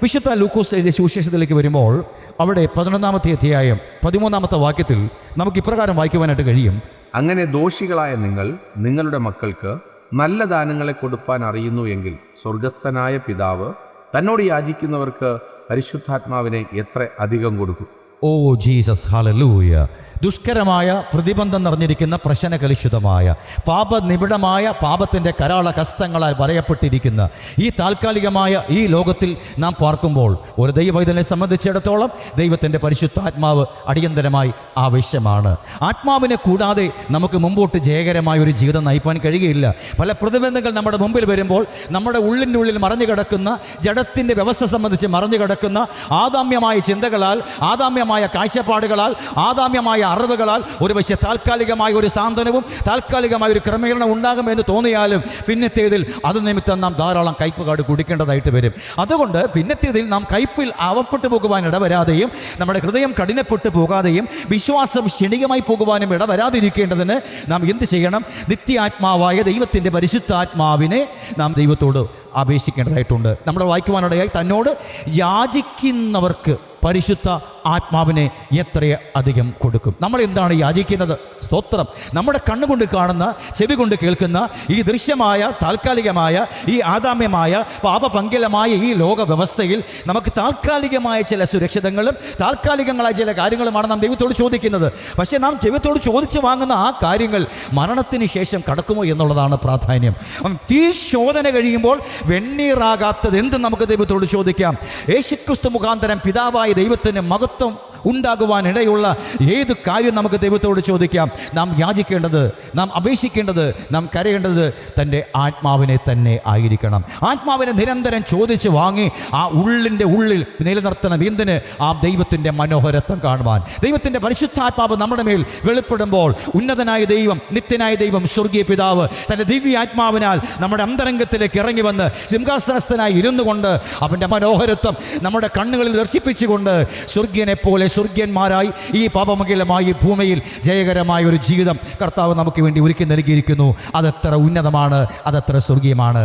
വിശുദ്ധ ലൂക്കോസ് എഴുതിയ സുവിശേഷത്തിലേക്ക് വരുമ്പോൾ അവിടെ 11-ാമത്തെ അധ്യായം 13-ാമത്തെ വാക്യത്തിൽ നമുക്ക് ഇപ്രകാരം വായിക്കുവാനായിട്ട് കഴിയും. അങ്ങനെ ദോഷികളായ നിങ്ങൾ നിങ്ങളുടെ മക്കൾക്ക് നല്ല ദാനങ്ങളെ കൊടുപ്പാൻ അറിയുന്നു എങ്കിൽ സ്വർഗസ്ഥനായ പിതാവ് തന്നോട് യാചിക്കുന്നവർക്ക് പരിശുദ്ധാത്മാവിനെ എത്ര അധികം കൊടുക്കും. Oh Jesus, hallelujah. ദുഷ്കരമായ പ്രതിബന്ധം നിറഞ്ഞിരിക്കുന്ന പ്രശ്നകലുഷിതമായ പാപനിബിഡമായ പാപത്തിൻ്റെ കരാള കസ്തങ്ങളാൽ വരയപ്പെട്ടിരിക്കുന്ന ഈ താൽക്കാലികമായ ഈ ലോകത്തിൽ നാം പാർക്കുമ്പോൾ ഒരു ദൈവവൈതനെ സംബന്ധിച്ചിടത്തോളം ദൈവത്തിൻ്റെ പരിശുദ്ധാത്മാവ് അടിയന്തരമായി ആവശ്യമാണ്. ആത്മാവിനെ കൂടാതെ നമുക്ക് മുമ്പോട്ട് ജയകരമായ ഒരു ജീവിതം നയിപ്പാൻ കഴിയുകയില്ല. പല പ്രതിബന്ധങ്ങൾ നമ്മുടെ മുമ്പിൽ വരുമ്പോൾ നമ്മുടെ ഉള്ളിൻ്റെ ഉള്ളിൽ മറഞ്ഞു കിടക്കുന്ന ജഡത്തിൻ്റെ വ്യവസ്ഥ സംബന്ധിച്ച് മറഞ്ഞു കിടക്കുന്ന ആദാമ്യമായ ചിന്തകളാൽ, ആദാമ്യമായ കാഴ്ചപ്പാടുകളാൽ, ആദാമ്യമായ അറിവുകളാൽ ഒരുപക്ഷെ താൽക്കാലികമായ ഒരു സാന്ത്വനവും താൽക്കാലികമായ ഒരു ക്രമീകരണം ഉണ്ടാകുമെന്ന് തോന്നിയാലും പിന്നത്തേതിൽ അത് നിമിത്തം നാം ധാരാളം കയ്പുകാട് കുടിക്കേണ്ടതായിട്ട് വരും. അതുകൊണ്ട് പിന്നത്തേതിൽ നാം കയ്പിൽ അവപ്പെട്ടു പോകുവാൻ ഇടവരാതെയും നമ്മുടെ ഹൃദയം കഠിനപ്പെട്ടു പോകാതെയും വിശ്വാസം ക്ഷണികമായി പോകുവാനും ഇടവരാതിരിക്കേണ്ടതിന് നാം എന്ത് ചെയ്യണം? നിത്യാത്മാവായ ദൈവത്തിൻ്റെ പരിശുദ്ധാത്മാവിനെ നാം ദൈവത്തോട് അപേക്ഷിക്കേണ്ടതായിട്ടുണ്ട്. നമ്മൾ വായിക്കുവാനിടയായി തന്നോട് യാചിക്കുന്നവർക്ക് പരിശുദ്ധ ആത്മാവിനെ എത്രയധികം കൊടുക്കും. നമ്മൾ എന്താണ് യാചിക്കുന്നത്? സ്തോത്രം. നമ്മുടെ കണ്ണുകൊണ്ട് കാണുന്ന, ചെവി കൊണ്ട് കേൾക്കുന്ന ഈ ദൃശ്യമായ താൽക്കാലികമായ ഈ ആദാമ്യമായ പാപപങ്കിലമായ ഈ ലോക വ്യവസ്ഥയിൽ നമുക്ക് താൽക്കാലികമായ ചില സുരക്ഷിതങ്ങളും താൽക്കാലികങ്ങളായ ചില കാര്യങ്ങളുമാണ് നാം ദൈവത്തോട് ചോദിക്കുന്നത്. പക്ഷേ നാം ദൈവത്തോട് ചോദിച്ചു വാങ്ങുന്ന ആ കാര്യങ്ങൾ മരണത്തിന് ശേഷം കടക്കുമോ എന്നുള്ളതാണ് പ്രാധാന്യം. തീ ശോധന കഴിയുമ്പോൾ വെണ്ണീറാകാത്തത് എന്ത് നമുക്ക് ദൈവത്തോട് ചോദിക്കാം. യേശുക്രിസ്തു മുഖാന്തരം പിതാവായ ദൈവത്തിന് മഹത്വം ഉണ്ടാകുവാനിടയുള്ള ഏത് കാര്യം നമുക്ക് ദൈവത്തോട് ചോദിക്കാം. നാം യാചിക്കേണ്ടത്, നാം അപേക്ഷിക്കേണ്ടത്, നാം കരയേണ്ടത് തൻ്റെ ആത്മാവിനെ തന്നെ ആയിരിക്കണം. ആത്മാവിനെ നിരന്തരം ചോദിച്ച് വാങ്ങി ആ ഉള്ളിൻ്റെ ഉള്ളിൽ നിലനിർത്തണം. എന്തിന്? ആ ദൈവത്തിൻ്റെ മനോഹരത്വം കാണുവാൻ. ദൈവത്തിൻ്റെ പരിശുദ്ധാത്മാവ് നമ്മുടെ മേൽ വെളിപ്പെടുമ്പോൾ ഉന്നതനായ ദൈവം, നിത്യനായ ദൈവം, സ്വർഗീയ പിതാവ് തൻ്റെ ദിവ്യാത്മാവിനാൽ നമ്മുടെ അന്തരംഗത്തിലേക്ക് ഇറങ്ങി വന്ന് സിംഹാസനസ്ഥനായി ഇരുന്നു കൊണ്ട് അവൻ്റെ മനോഹരത്വം നമ്മുടെ കണ്ണുകളിൽ ദർശിപ്പിച്ചുകൊണ്ട് സ്വർഗീയനെ പോലെ സ്വർഗീയന്മാരായി ഈ പാപമംഗലമായി ഭൂമിയിൽ ജയകരമായ ഒരു ജീവിതം കർത്താവ് നമുക്ക് വേണ്ടി ഒരുക്കി നൽകിയിരിക്കുന്നു. അതെത്ര ഉന്നതമാണ്, അതെത്ര സ്വർഗീയമാണ്.